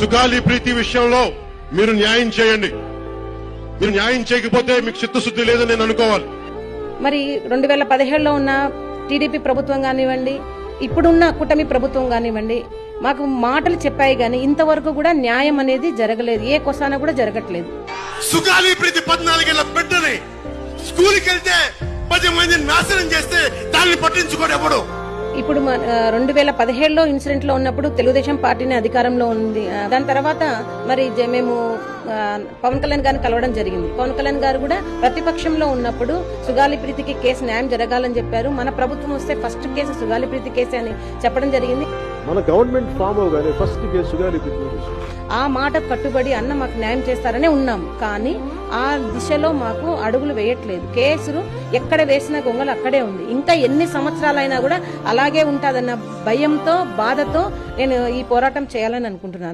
సుగాలి ప్రీతి విషయంలో మీరు న్యాయం చేయండి. మీరు న్యాయం చేయకపోతే మీకు చిత్తశుద్ధి లేదని నేను అనుకోవాలి. మరి 2017లో ఉన్న టీడీపీ ప్రభుత్వం కానివ్వండి, ఇప్పుడున్న కూటమి ప్రభుత్వం కానివ్వండి, మాకు మాటలు చెప్పాయి గానీ ఇంతవరకు కూడా న్యాయం అనేది జరగలేదు. ఏ కొసాన కూడా జరగట్లేదు. సుగాలి ప్రీతి 14 ఏళ్ల బిడ్డని స్కూల్కి వెళ్తే 10 మందిని నాశనం చేస్తే దాన్ని పట్టించుకోడు ఎవడు. ఇప్పుడు 2017లో ఇన్సిడెంట్ లో ఉన్నప్పుడు తెలుగుదేశం పార్టీని అధికారంలో ఉంది. దాని తర్వాత మరి మేము పవన్ కళ్యాణ్ గారిని కలవడం జరిగింది. పవన్ కళ్యాణ్ గారు కూడా ప్రతిపక్షంలో ఉన్నప్పుడు సుగాలి ప్రీతికి కేసు న్యాయం జరగాలని చెప్పారు. మన ప్రభుత్వం వస్తే ఫస్ట్ కేసు సుగాలి ప్రీతి కేసు అని చెప్పడం జరిగింది. మన గవర్నమెంట్ ఫామ్ అవగానే ఫస్ట్ కేసు సుగాలి ప్రీతి. ఆ మాట కట్టుబడి అన్న మాకు న్యాయం చేస్తారనే ఉన్నాం. కానీ ఆ దిశలో మాకు అడుగులు వేయట్లేదు. కేసులు ఎక్కడ వేసిన గొంగలు అక్కడే ఉంది. ఇంకా ఎన్ని సంవత్సరాలైనా కూడా అలాగే ఉంటుందన్న భయంతో, బాధతో నేను ఈ పోరాటం చేయాలని అనుకుంటున్నాను.